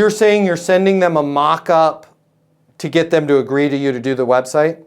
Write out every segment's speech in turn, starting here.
You're saying you're sending them a mock-up to get them to agree to you to do the website?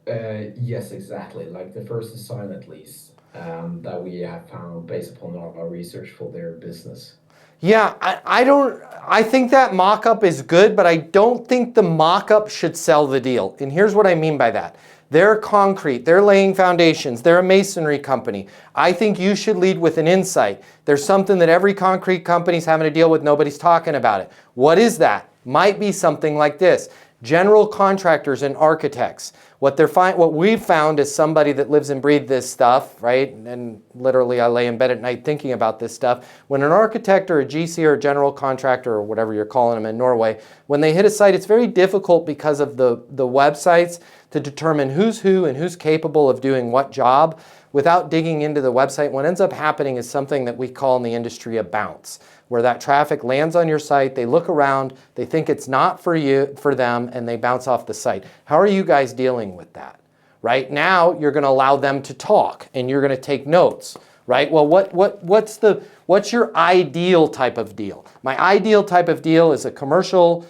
Yes, exactly. Like the first design, at least, that we have found based upon our research for their business. Yeah, I think that mock-up is good, but I don't think the mock-up should sell the deal. And here's what I mean by that. They're concrete, they're laying foundations, they're a masonry company. I think you should lead with an insight. There's something that every concrete company's having to deal with, nobody's talking about it. What is that? Might be something like this. General contractors and architects. What we've found is somebody that lives and breathes this stuff, right? And literally I lay in bed at night thinking about this stuff. When an architect or a GC or a general contractor or whatever you're calling them in Norway, when they hit a site, it's very difficult because of the websites to determine who's who and who's capable of doing what job without digging into the website. What ends up happening is something that we call in the industry a bounce, where that traffic lands on your site, they look around, they think it's not for them, and they bounce off the site. How are you guys dealing with that? Right now, you're gonna allow them to talk and you're gonna take notes, right? Well, what's your ideal type of deal? My ideal type of deal is a commercial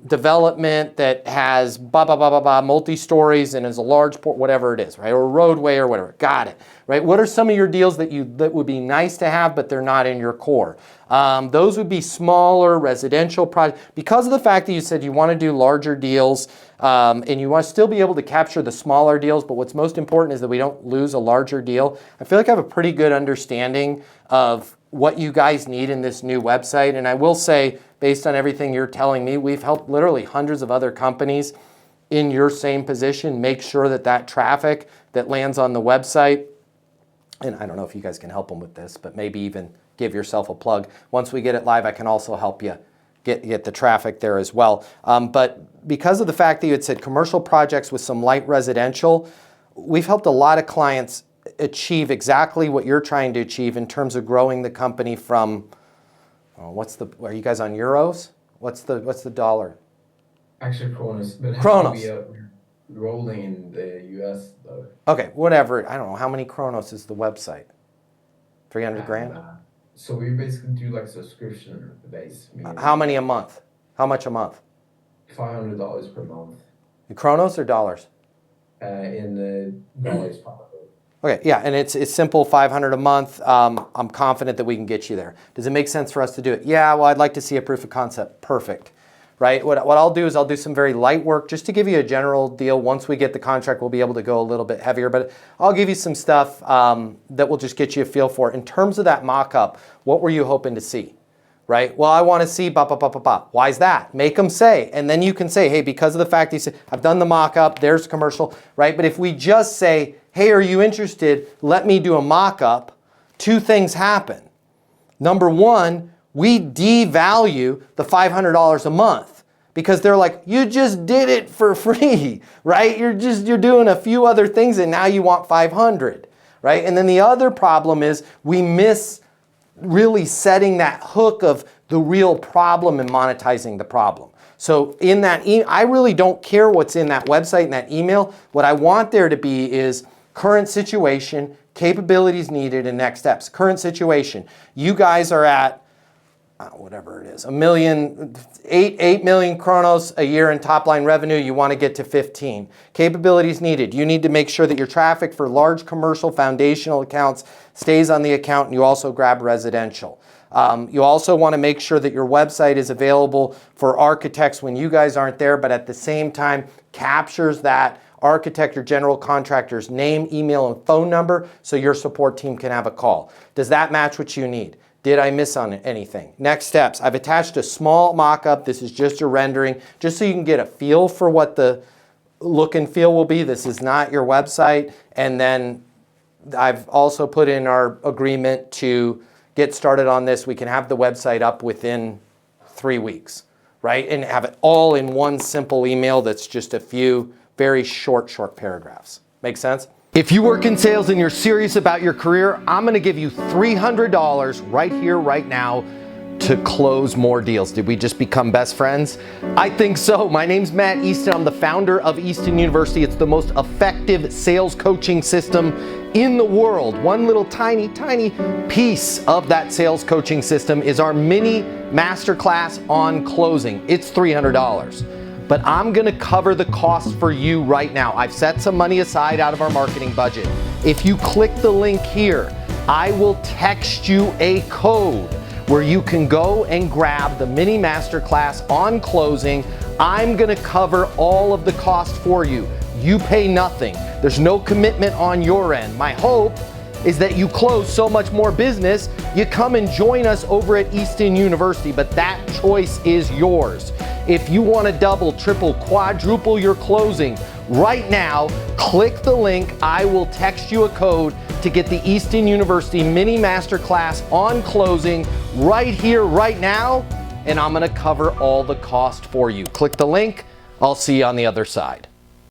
development that has multi-stories and is a large port, whatever it is, right? Or a roadway or whatever. Got it, right? What are some of your deals that would be nice to have, but they're not in your core? Those would be smaller residential projects. Because of the fact that you said you want to do larger deals and you want to still be able to capture the smaller deals, but what's most important is that we don't lose a larger deal. I feel like I have a pretty good understanding of what you guys need in this new website. And I will say, based on everything you're telling me, we've helped literally hundreds of other companies in your same position make sure that that traffic that lands on the website, and I don't know if you guys can help them with this, but maybe even give yourself a plug. Once we get it live, I can also help you get the traffic there as well. But because of the fact that you had said commercial projects with some light residential, we've helped a lot of clients achieve exactly what you're trying to achieve in terms of growing the company from, are you guys on euros? What's the dollar? Actually, Kronos. But Kronos. We're rolling in the US though. Okay, whatever. I don't know. How many Kronos is the website? 300 grand? So we basically do like subscription base. How many a month? How much a month? $500 per month. In Kronos or dollars? In dollars probably. Okay, yeah, and it's simple, $500 a month. I'm confident that we can get you there. Does it make sense for us to do it? Yeah, well, I'd like to see a proof of concept. Perfect, right? What I'll do is I'll do some very light work just to give you a general deal. Once we get the contract, we'll be able to go a little bit heavier, but I'll give you some stuff that will just get you a feel for it. In terms of that mock-up, what were you hoping to see? Right? Well, I want to see Why is that? Make them say, and then you can say, hey, because of the fact that you said, I've done the mock-up, there's commercial, right? But if we just say, hey, are you interested? Let me do a mock-up. Two things happen. Number one, we devalue the $500 a month because they're like, you just did it for free, right? You're doing a few other things and now you want 500, right? And then the other problem is we miss really setting that hook of the real problem and monetizing the problem. So in that, I really don't care what's in that website and that email. What I want there to be is current situation, capabilities needed, and next steps. Current situation. You guys are at, whatever it is, 8 million Kronos a year in top line revenue. You want to get to 15. Capabilities needed. You need to make sure that your traffic for large commercial foundational accounts stays on the account, and you also grab residential. You also want to make sure that your website is available for architects when you guys aren't there, but at the same time captures that architect or general contractor's name, email, and phone number so your support team can have a call. Does that match what you need? Did I miss on anything? Next steps. I've attached a small mock-up. This is just a rendering, just so you can get a feel for what the look and feel will be. This is not your website. And then I've also put in our agreement to get started on this. We can have the website up within 3 weeks, right? And have it all in one simple email that's just a few very short paragraphs. Make sense? If you work in sales and you're serious about your career, I'm gonna give you $300 right here, right now, to close more deals. Did we just become best friends? I think so. My name's Matt Easton. I'm the founder of Easton University. It's the most effective sales coaching system in the world, one little tiny piece of that sales coaching system is our mini masterclass on closing. It's $300. But I'm gonna cover the cost for you right now. I've set some money aside out of our marketing budget. If you click the link here, I will text you a code where you can go and grab the mini masterclass on closing. I'm gonna cover all of the cost for you. You pay nothing. There's no commitment on your end. My hope is that you close so much more business, you come and join us over at Easton University, but that choice is yours. If you want to double, triple, quadruple your closing right now, click the link. I will text you a code to get the Easton University mini masterclass on closing right here, right now, and I'm going to cover all the cost for you. Click the link. I'll see you on the other side.